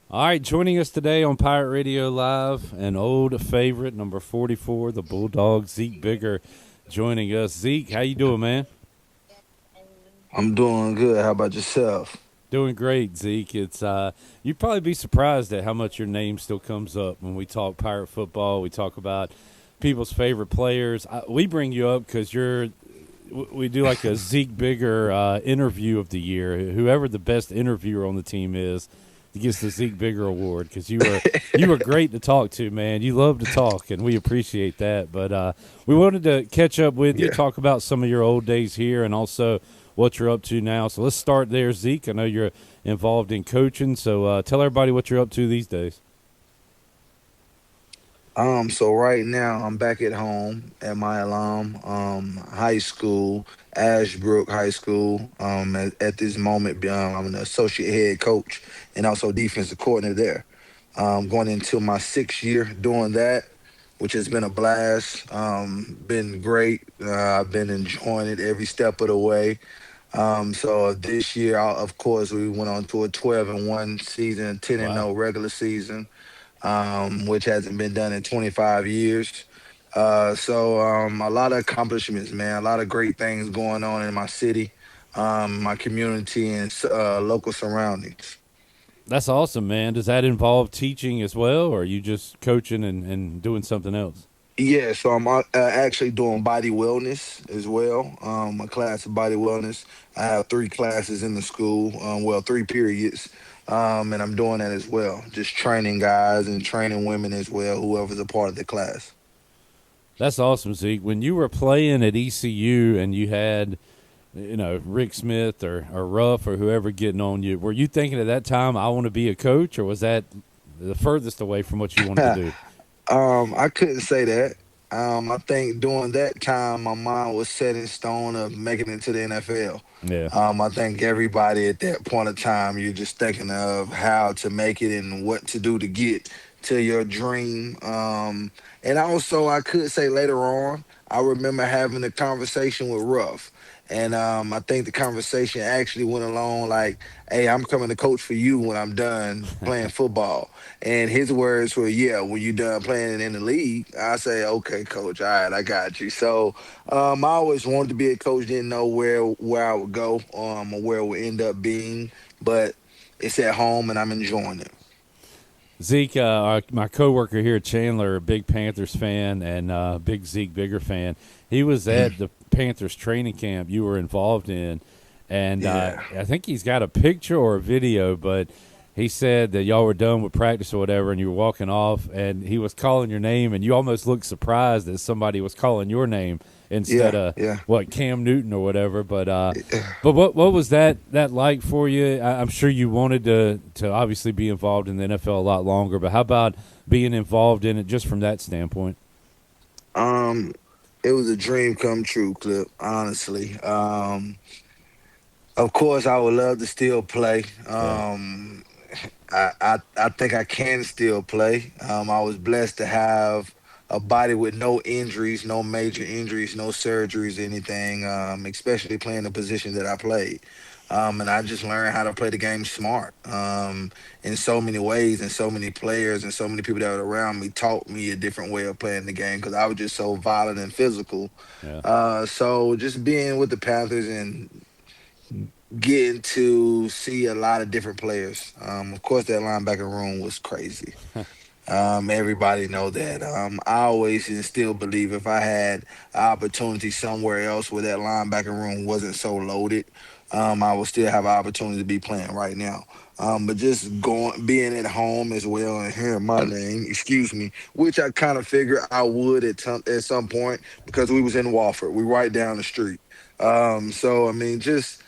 All right, joining us today on Pirate Radio Live, an old favorite, number 44, the Bulldog, Zeek Bigger, joining us. Zeke, how you doing, man? I'm doing good. How about yourself? Doing great, Zeke. It's you'd probably be surprised at how much your name still comes up when we talk Pirate football. We talk about people's favorite players. We bring you up because we do like a Zeke Bigger interview of the year. Whoever the best interviewer on the team is, gets the Zeke Bigger Award because you were great to talk to, man. You love to talk, and we appreciate that. But we wanted to catch up with you, Yeah. talk about some of your old days here, and also what you're up to now. So let's start there, Zeke. I know you're involved in coaching, so tell everybody what you're up to these days. So right now I'm back at home at my high school, Ashbrook High School. At this moment, I'm an associate head coach and also defensive coordinator there. Going into my 6th year doing that, which has been a blast. Been great. I've been enjoying it every step of the way. So this year, of course, we went on to a 12-1 season, 10 and Wow. 0 regular season, which hasn't been done in 25 years. A lot of accomplishments, man. A lot of great things going on in my city, my community, and local surroundings. That's awesome, man. Does that involve teaching as well, or are you just coaching and doing something else? Yeah, so I'm actually doing body wellness as well. A class of body wellness. I have 3 classes in the school. Well, 3 periods, and I'm doing that as well. Just training guys and training women as well. Whoever's a part of the class. That's awesome, Zeke. When you were playing at ECU and you had Rick Smith or Ruff or whoever getting on you. Were you thinking at that time, I want to be a coach, or was that the furthest away from what you wanted to do? I couldn't say that. I think during that time, my mind was set in stone of making it to the NFL. Yeah. I think everybody at that point of time, you're just thinking of how to make it and what to do to get to your dream. And also, I could say later on, I remember having a conversation with Ruff. And I think the conversation actually went along like, hey, I'm coming to coach for you when I'm done playing football. And his words were, yeah, when you done playing in the league, I say, okay, coach, all right, I got you. So I always wanted to be a coach, didn't know where I would go or where it would end up being, but it's at home and I'm enjoying it. Zeke, my coworker here, Chandler, a big Panthers fan and big Zeke Bigger fan. He was at the Panthers training camp you were involved in, and Yeah. I think he's got a picture or a video, but he said that y'all were done with practice or whatever, and you were walking off, and he was calling your name, and you almost looked surprised that somebody was calling your name instead Yeah. of Yeah. what Cam Newton or whatever. But what was that like for you? I'm sure you wanted to obviously be involved in the NFL a lot longer, but how about being involved in it just from that standpoint? Um, it was a dream come true, Clip, honestly. Of course, I would love to still play. Yeah. I think I can still play. I was blessed to have a body with no injuries, no major injuries, no surgeries, anything. Especially playing the position that I played. And I just learned how to play the game smart. In so many ways, and so many players, and so many people that were around me taught me a different way of playing the game because I was just so violent and physical. Yeah. So just being with the Panthers and getting to see a lot of different players. Of course, that linebacker room was crazy. Everybody know that. I always and still believe if I had an opportunity somewhere else where that linebacker room wasn't so loaded, I would still have an opportunity to be playing right now. But just being at home as well and hearing my name, excuse me, which I kind of figured I would at some point because we was in Wofford, we right down the street. So I mean, just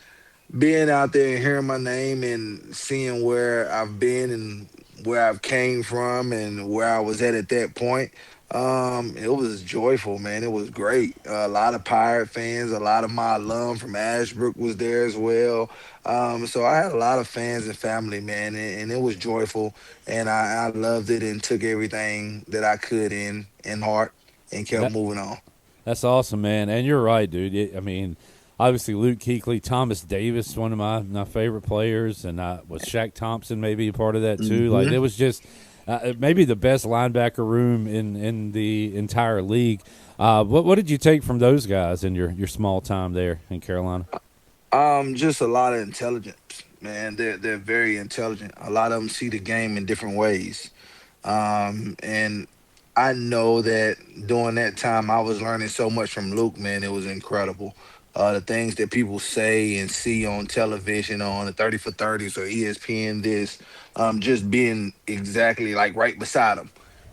being out there and hearing my name and seeing where I've been and where I've came from and where I was at that point, it was joyful, man. It was great. A lot of Pirate fans, a lot of my alum from Ashbrook was there as well. So I had a lot of fans and family, man, and it was joyful. And I loved it and took everything that I could in heart and kept That moving on. that's awesome, man. And you're right, dude. I mean, obviously Luke Kuechly, Thomas Davis, one of my favorite players, and was Shaq Thompson maybe a part of that too. Like, Mm-hmm. it was just maybe the best linebacker room in the entire league. What did you take from those guys in your small time there in Carolina? Just a lot of intelligence, man. They're very intelligent. A lot of them see the game in different ways. And I know that during that time, I was learning so much from Luke, man. It was incredible. The things that people say and see on television, on the 30 for 30s or ESPN, just being exactly like right beside him.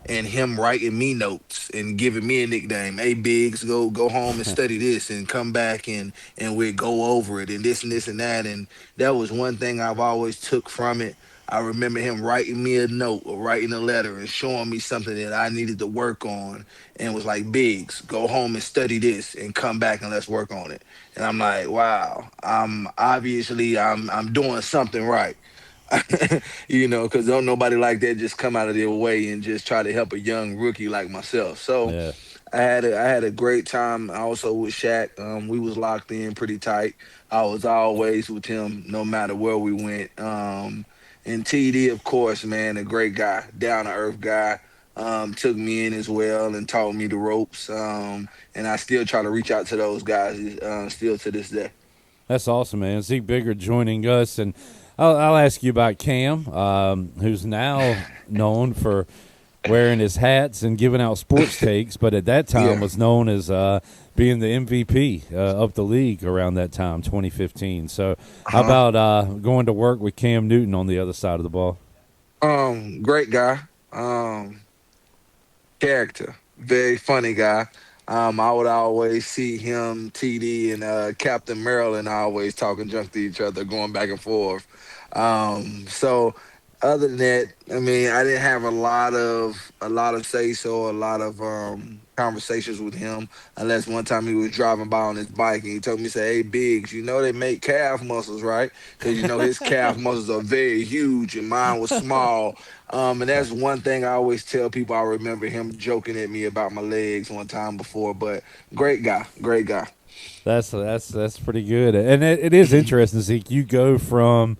And him writing me notes and giving me a nickname. Hey, Biggs, go home and study this and come back and we go over it and this and that. And that was one thing I've always took from it. I remember him writing me a note or writing a letter and showing me something that I needed to work on, and was like, Biggs, go home and study this and come back and let's work on it. And I'm like, wow, I'm doing something right. Because don't nobody like that just come out of their way and just try to help a young rookie like myself. So Yeah. I had a great time also with Shaq. We was locked in pretty tight. I was always with him no matter where we went. And TD, of course, man, a great guy, down to earth guy. Took me in as well and taught me the ropes. And I still try to reach out to those guys still to this day. That's awesome, man. Zeek Bigger joining us, and I'll ask you about Cam, who's now known for wearing his hats and giving out sports takes, but at that time Yeah. was known as being the MVP of the league around that time, 2015. So, how Uh-huh. about going to work with Cam Newton on the other side of the ball? Great guy. Character. Very funny guy. I would always see him, TD, and Captain Maryland always talking junk to each other, going back and forth. So other than that, I mean, I didn't have a lot of say so, a lot of conversations with him, unless one time he was driving by on his bike and he told me, say, "Hey, Biggs, you know they make calf muscles, right? Because his calf muscles are very huge and mine was small." And that's one thing I always tell people. I remember him joking at me about my legs one time before, but great guy, great guy. That's pretty good, and it is interesting, Zeke. You go from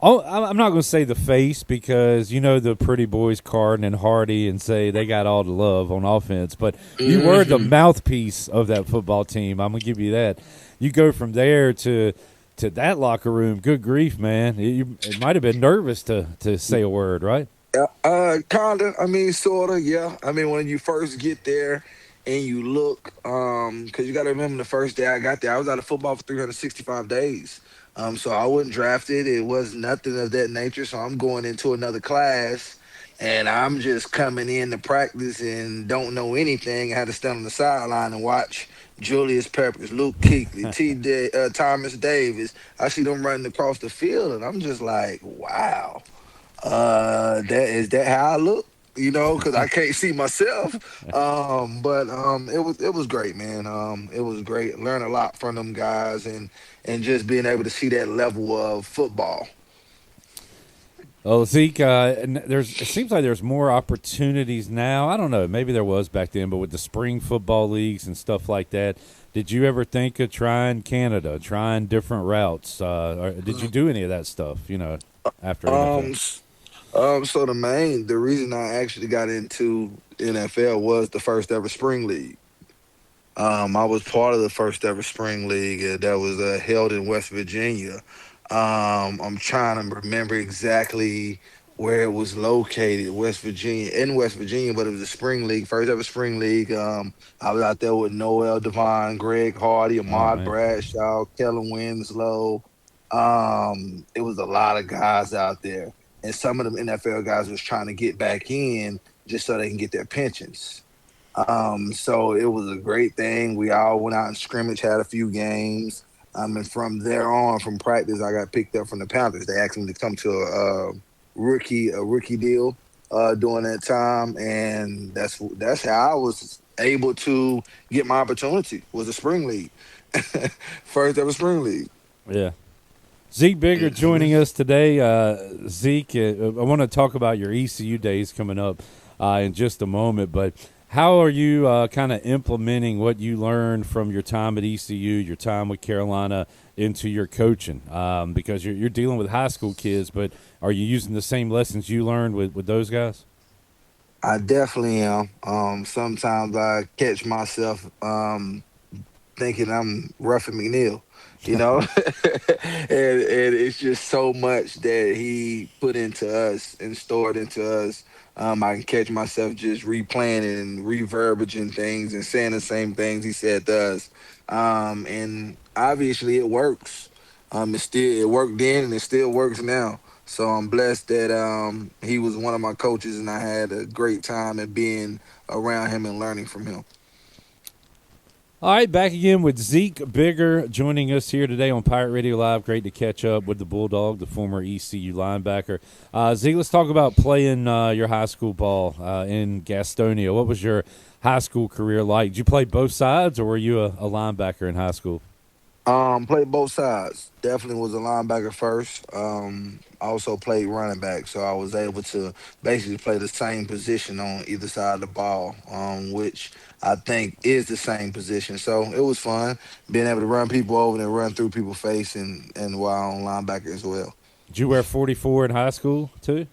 I'm not going to say the face because the pretty boys Carden and Hardy and say they got all the love on offense, but you were the Hmm. mouthpiece of that football team. I'm going to give you that. You go from there to that locker room. Good grief, man! It might have been nervous to say a word, right? Yeah, kinda. I mean, sorta. Yeah. I mean, when you first get there and you look, because you got to remember the first day I got there, I was out of football for 365 days. So I wasn't drafted. It was nothing of that nature. So I'm going into another class, and I'm just coming in to practice and don't know anything. I had to stand on the sideline and watch Julius Peppers, Luke Kuechly, Thomas Davis. I see them running across the field, and I'm just like, wow. That how I look, because I can't see myself. But it was great, man. It was great. Learn a lot from them guys, and just being able to see that level of football. Well, Zeke, it seems like there's more opportunities now. I don't know, maybe there was back then, but with the spring football leagues and stuff like that, did you ever think of trying Canada, trying different routes? Or did you do any of that stuff? After Um, NFL. s- so the reason I actually got into NFL was the first ever spring league. I was part of the first ever spring league that was held in West Virginia. I'm trying to remember exactly where it was located, West Virginia, but it was a spring league, first ever spring league. I was out there with Noel Devine, Greg Hardy, Oh Ahmad man. Bradshaw, Kellen Winslow. It was a lot of guys out there, and some of them NFL guys was trying to get back in just so they can get their pensions. So it was a great thing. We all went out and scrimmage, had a few games. And from there on, from practice, I got picked up from the Panthers. They asked me to come to a rookie deal during that time, and that's how I was able to get my opportunity. Was a spring league, first ever spring league. Yeah. Zeke Bigger Hmm. joining us today. Zeke, I want to talk about your ECU days coming up in just a moment, but How are you kind of implementing what you learned from your time at ECU, your time with Carolina, into your coaching? Because you're dealing with high school kids, but are you using the same lessons you learned with those guys? I definitely am. Sometimes I catch myself thinking I'm Ruffin McNeil, you know, and it's just so much that he put into us and stored into us. I can catch myself just replaying and reverbaging things and saying the same things he said to us. And obviously it works. It worked then and it still works now. So I'm blessed that he was one of my coaches and I had a great time at being around him and learning from him. All right, back again with Zeek Bigger joining us here today on Pirate Radio Live. Great to catch up with the Bulldog, the former ECU linebacker. Zeek, let's talk about playing your high school ball in Gastonia. What was your high school career like? Did you play both sides, or were you a linebacker in high school? Played both sides. Definitely was a linebacker first. I also played running back, so I was able to basically play the same position on either side of the ball, which I think is the same position. So it was fun being able to run people over and run through people's face and while on linebacker as well. Did you wear 44 in high school too?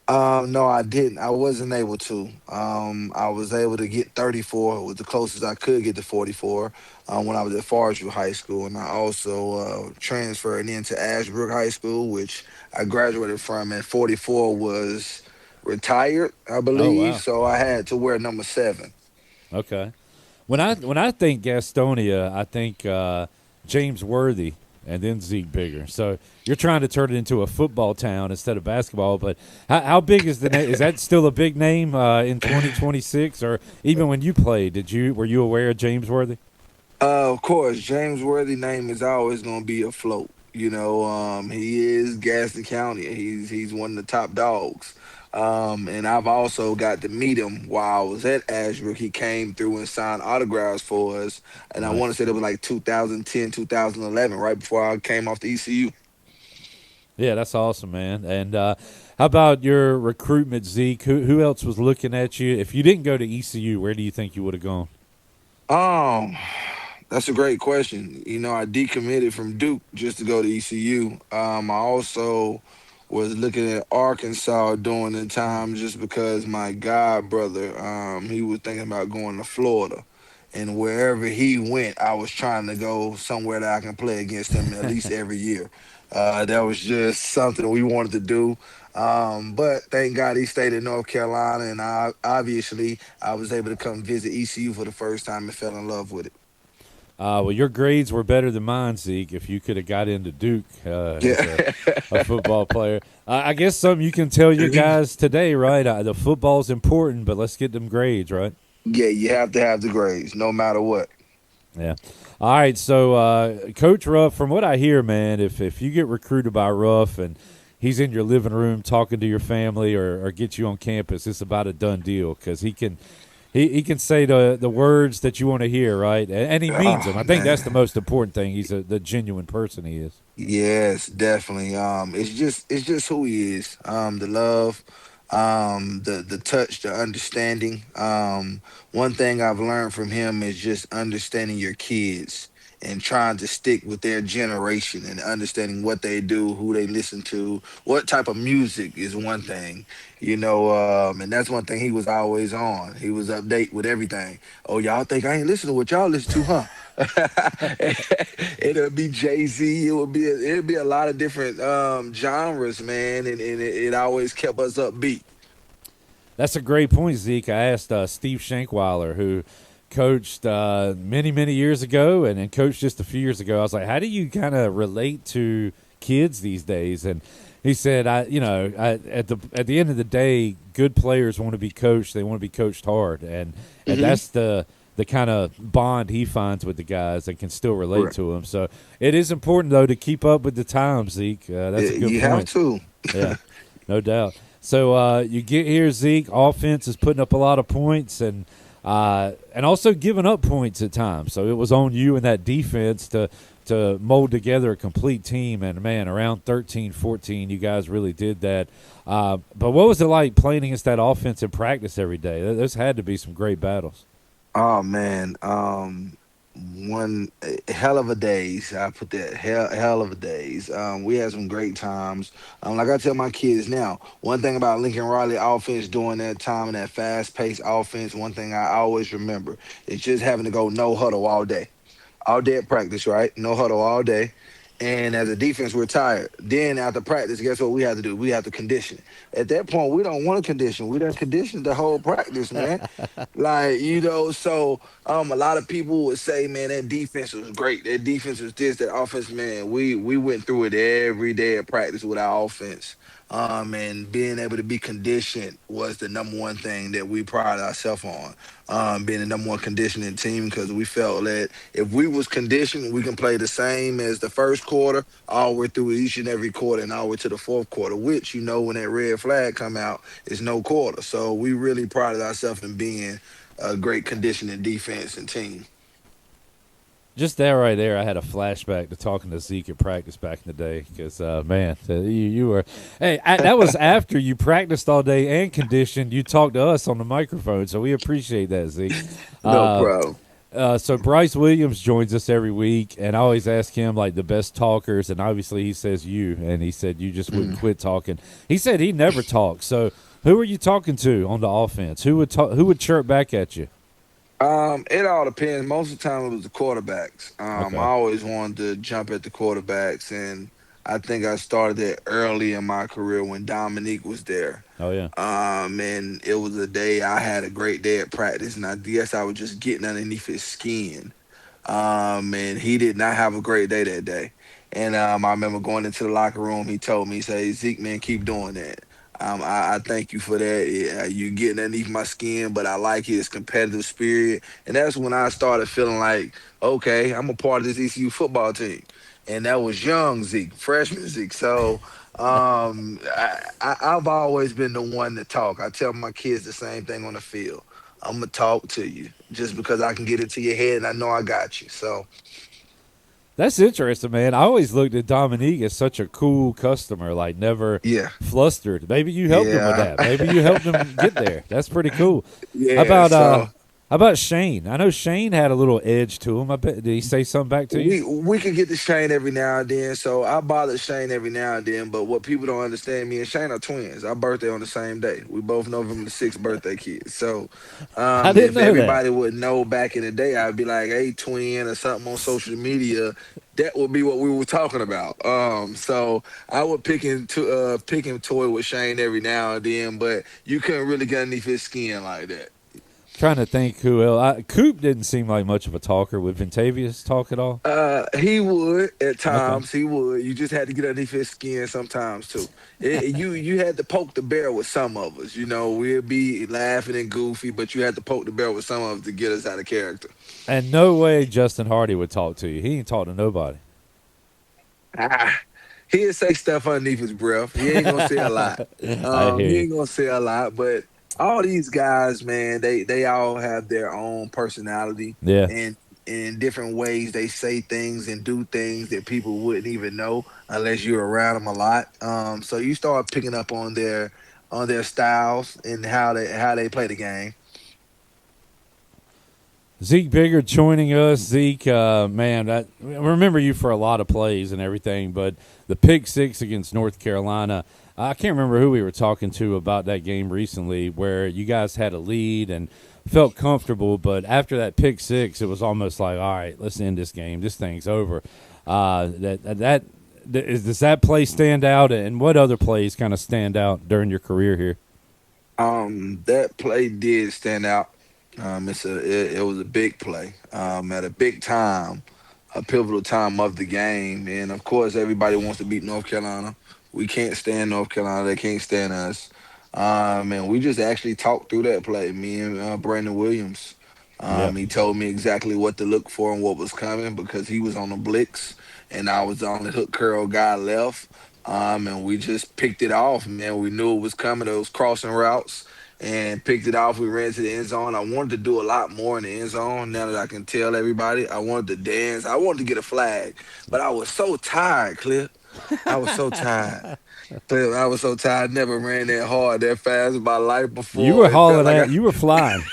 No, I didn't. I wasn't able to. I was able to get 34, was the closest I could get to 44 when I was at Forestville High School. And I also transferred into Ashbrook High School, which I graduated from, and 44 was retired, I Oh, believe. wow. So I had to wear number 7. Okay. When I think Gastonia, I think James Worthy and then Zeek Bigger. So you're trying to turn it into a football town instead of basketball. But how big is the name? Is that still a big name in 2026? Or even when you played, were you aware of James Worthy? Of course, James Worthy name is always going to be afloat. You know, he is Gaston County. He's one of the top dogs. And I've also got to meet him while I was at Ashbrook. He came through and signed autographs for us. And I want to Nice. say that was like 2010, 2011, right before I came off the ECU. Yeah, that's awesome, man. And how about your recruitment, Zeke? Who else was looking at you? If you didn't go to ECU, where do you think you would have gone? Um, that's a great question. You know, I decommitted from Duke just to go to ECU. I also was looking at Arkansas during the time just because my god brother, he was thinking about going to Florida. And wherever he went, I was trying to go somewhere that I can play against him at least every year. That was just something we wanted to do. But thank God he stayed in North Carolina, and obviously I was able to come visit ECU for the first time and fell in love with it. Well, your grades were better than mine, Zeke. If you could have got into Duke as Yeah. a football player, I guess something you can tell your guys today, right? The football's important, but let's get them grades, right? Yeah, you have to have the grades, no matter what. Yeah. All right. So, Coach Ruff, from what I hear, man, if you get recruited by Ruff and he's in your living room talking to your family or get you on campus, it's about a done deal because he can say the words that you want to hear, right? And he means them. Oh I think that's the man. most important thing. He's the genuine person he is. Yes, definitely. It's just who he is. The love, the touch, the understanding. One thing I've learned from him is just understanding your kids and trying to stick with their generation and understanding what they do, who they listen to, what type of music is one thing, and that's one thing he was always on. He was update with everything. Oh, y'all think I ain't listen to what y'all listen to, huh? It'll be Jay Z. It'll be a lot of different genres, man, and it always kept us upbeat. That's a great point, Zeke. I asked Steve Shankweiler, who coached many, many years ago and coached just a few years ago. I was like, how do you kind of relate to kids these days? And he said, at the end of the day, good players want to be coached. They want to be coached hard, and Hmm. that's the kind of bond he finds with the guys and can still relate Right. to them. So it is important though to keep up with the times, Zeke. That's a good You have point. to. Yeah, no doubt. So you get here, Zeke. Offense is putting up a lot of points and also giving up points at times. So it was on you and that defense to to mold together a complete team. And man, around 13, 14, you guys really did that. But what was it like playing against that offense in practice every day? Those had to be some great battles. Oh man, one hell of a days. I put that hell of a days. We had some great times. Like I tell my kids now, one thing about Lincoln Riley offense during that time and that fast paced offense, one thing I always remember is just having to go no huddle all day at practice, right? No huddle all day. And as a defense, we're tired. Then after practice, guess what we have to do? We have to condition. At that point, we don't want to condition. We done conditioned the whole practice, man. Like, so a lot of people would say, man, that defense was great. That defense was this, that offense, man. We went through it every day at practice with our offense. And being able to be conditioned was the number one thing that we pride ourselves on. Being the number one conditioning team because we felt that if we was conditioned, we can play the same as the first quarter all the way through each and every quarter and all the way to the fourth quarter, which, when that red flag come out, is no quarter. So we really prided ourselves in being a great conditioning defense and team. Just that right there, I had a flashback to talking to Zeke at practice back in the day. Because man, you were, hey, that was after you practiced all day and conditioned. You talked to us on the microphone, so we appreciate that, Zeke. No problem. So Bryce Williams joins us every week, and I always ask him like the best talkers, and obviously he says you, and he said you just wouldn't quit talking. He said he never talks. So who are you talking to on the offense? Who would chirp back at you? It all depends. Most of the time, it was the quarterbacks. I Okay. always wanted to jump at the quarterbacks, and I think I started that early in my career when Dominique was there. Oh yeah. And it was a day I had a great day at practice, and I guess I was just getting underneath his skin. And he did not have a great day that day. And I remember going into the locker room. He told me, "Say Zeke, man, keep doing that. I thank you for that. Yeah, you getting underneath my skin, but I like his competitive spirit." And that's when I started feeling like, okay, I'm a part of this ECU football team. And that was young Zeke, freshman Zeke. So I've always been the one to talk. I tell my kids the same thing on the field. I'm gonna talk to you just because I can get into your head and I know I got you. So That's interesting, man. I always looked at Dominique as such a cool customer, like never yeah, flustered. Maybe you helped him with yeah, that. Maybe you helped him get there. That's pretty cool. How yeah. about So how about Shane? I know Shane had a little edge to him. I bet did he say something back to you? we can get to Shane every now and then. So I bother Shane every now and then. But what people don't understand, me and Shane are twins. Our birthday on the same day. We both November 6th birthday kids. So I didn't if know that. everybody would know back in the day, I'd be like, "Hey, twin," or something on social media. That would be what we were talking about. So I would pick him toy with Shane every now and then, but you couldn't really get underneath his skin like that. Trying to think who else. Coop didn't seem like much of a talker. Would Ventavious talk at all? He would at Okay. times. He would. You just had to get underneath his skin sometimes too. You had to poke the bear with some of us. We'd be laughing and goofy, but you had to poke the bear with some of us to get us out of character. And no way Justin Hardy would talk to you. He ain't talk to nobody. Ah, he'd say stuff underneath his breath. He ain't gonna say a lot. I hear He you. ain't gonna say a lot, but all these guys, man, they all have their own personality Yeah. and in different ways they say things and do things that people wouldn't even know unless you're around them a lot. So you start picking up on their styles and how they play the game. Zeek Bigger joining us. Zeke, man, I remember you for a lot of plays and everything, but the pick six against North Carolina, I can't remember who we were talking to about that game recently where you guys had a lead and felt comfortable, but after that pick six, it was almost like, all right, let's end this game. This thing's over. Does that play stand out, and what other plays kind of stand out during your career here? That play did stand out. It was a big play at a big time, a pivotal time of the game, and of course everybody wants to beat North Carolina. We can't stand North Carolina; they can't stand us. And we just actually talked through that play. Me and Brandon Williams. Yeah. He told me exactly what to look for and what was coming because he was on the blitz, and I was the only hook curl guy left. And we just picked it off, man. We knew it was coming. Those crossing routes and picked it off. We ran to the end zone. I wanted to do a lot more in the end zone. Now that I can tell everybody, I wanted to dance. I wanted to get a flag, but I was so tired, Cliff. I was so tired. Cliff, I was so tired. Never ran that hard, that fast in my life You were before. It felt hauling like I that. You were flying.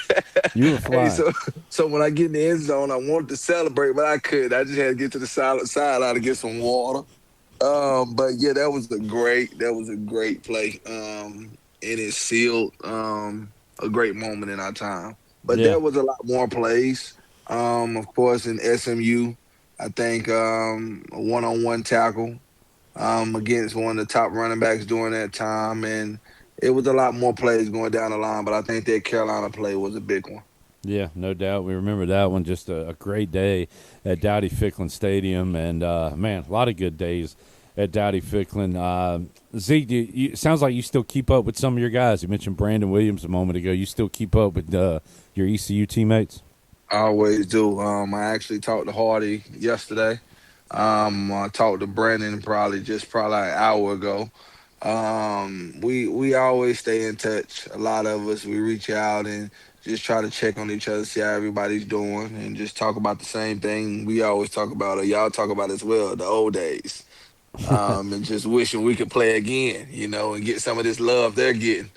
You were Hey, flying. so when I get in the end zone, I wanted to celebrate, but I couldn't. I just had to get to the sideline to get some water. But yeah, that was a great play. And it sealed a great moment in our time. But Yeah. there was a lot more plays. Of course, in SMU, I think a one-on-one tackle against one of the top running backs during that time, and it was a lot more plays going down the line. But I think that Carolina play was a big one. Yeah, no doubt. We remember that one. Just a great day at Dowdy Ficklin Stadium, and man, a lot of good days at Dowdy Ficklin. Zeke, sounds like you still keep up with some of your guys. You mentioned Brandon Williams a moment ago. You still keep up with your ECU teammates? I always do. I actually talked to Hardy yesterday. I talked to Brandon probably like an hour ago. We always stay in touch. A lot of us we reach out and just try to check on each other, see how everybody's doing, and just talk about the same thing we always talk about, or y'all talk about as well, the old days. And just wishing we could play again, and get some of this love they're getting.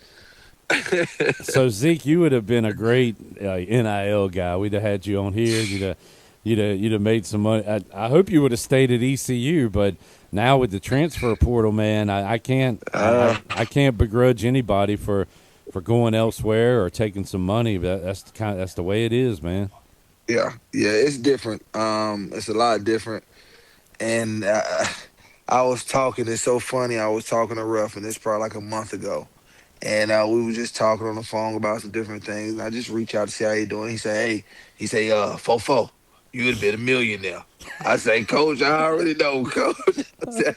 So Zeke, you would have been a great NIL guy. We'd have had you on here. You'd have made some money. I hope you would have stayed at ECU, but now with the transfer portal, man, I can't I can't begrudge anybody for going elsewhere or taking some money. But that's the way it is, man. Yeah, it's different. It's a lot different. And I was talking. It's so funny. I was talking to Ruff, and it's probably like a month ago. And we were just talking on the phone about some different things. And I just reached out to see how he doing. He said, "Hey," he said, "Fofo, you would have been a millionaire." I say, "Coach, I already know, Coach." I said,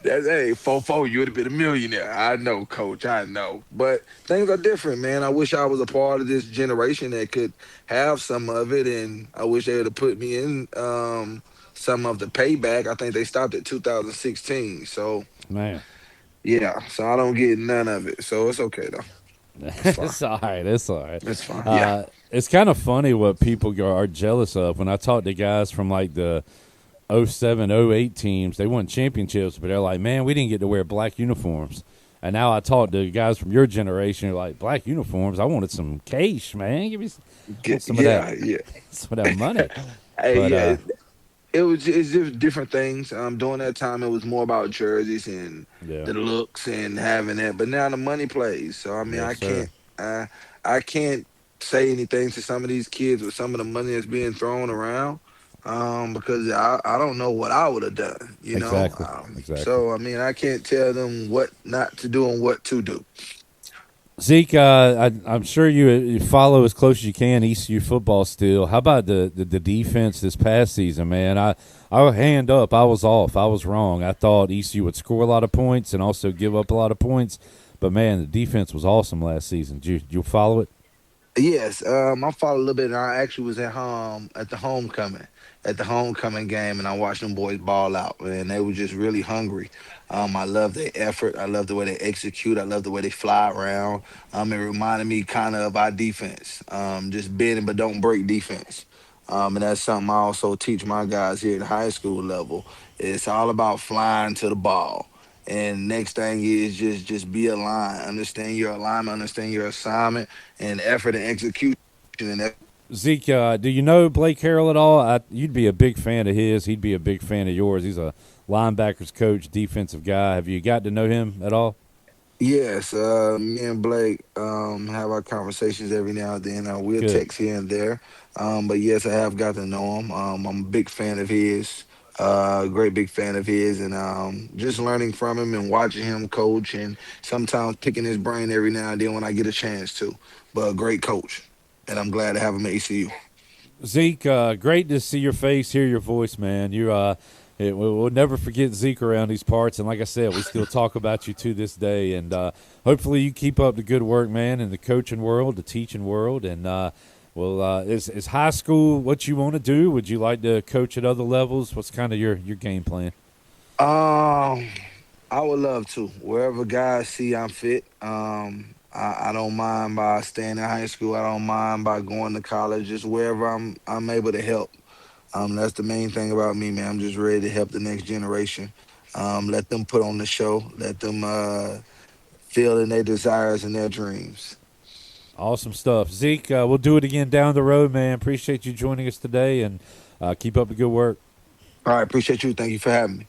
"That's hey, Fofo, you would have been a millionaire." I know, Coach, I know. But things are different, man. I wish I was a part of this generation that could have some of it, and I wish they would have put me in some of the payback. I think they stopped at 2016, so. Man. Yeah, so I don't get none of it. So it's okay though. It's fine. It's all right. It's all right. It's fine. Yeah. It's kind of funny what people are jealous of. When I talk to guys from like the '07, '08 teams, they won championships, but they're like, man, we didn't get to wear black uniforms. And now I talk to guys from your generation, you're like, black uniforms? I wanted some cash, man. Give me some of that. Yeah. Some of that money. Hey, But yeah. It's just different things. During that time, it was more about jerseys and yeah, the looks and having that. But now the money plays. So I mean, yes, sir. I can't say anything to some of these kids with some of the money that's being thrown around. Because I don't know what I would have done. Exactly. Exactly. So I mean, I can't tell them what not to do and what to do. Zeke, I'm sure you follow as close as you can ECU football still. How about the defense this past season, man? I hand up. I was off. I was wrong. I thought ECU would score a lot of points and also give up a lot of points. But, man, the defense was awesome last season. Did you follow it? Yes, I followed a little bit, and I actually was at home at the homecoming game, and I watched them boys ball out, and they were just really hungry. I love their effort. I love the way they execute. I love the way they fly around. It reminded me kind of our defense, just bend but don't break defense. And that's something I also teach my guys here at high school level. It's all about flying to the ball. And next thing is just be aligned. Understand your alignment, understand your assignment, and effort and execution. And that, Zeke, do you know Blake Harrell at all? You'd be a big fan of his. He'd be a big fan of yours. He's a linebackers coach, defensive guy. Have you got to know him at all? yes, me and Blake have our conversations every now and then. We'll Good. text here and there. But yes, I have got to know him. I'm a big fan of his. Great big fan of his, and just learning from him and watching him coach, and sometimes picking his brain every now and then when I get a chance to. But a great coach, and I'm glad to have him at ECU. Zeke, great to see your face, hear your voice, man. We'll never forget Zeke around these parts, and like I said, we still talk about you to this day. And hopefully, you keep up the good work, man, in the coaching world, the teaching world. And is high school what you want to do? Would you like to coach at other levels? What's kind of your game plan? Um, I would love to. Wherever guys see I'm fit, I don't mind by staying in high school. I don't mind by going to college. Just wherever I'm able to help. That's the main thing about me, man. I'm just ready to help the next generation. Let them put on the show. Let them feel in their desires and their dreams. Awesome stuff. Zeke, we'll do it again down the road, man. Appreciate you joining us today, and keep up the good work. All right, appreciate you. Thank you for having me.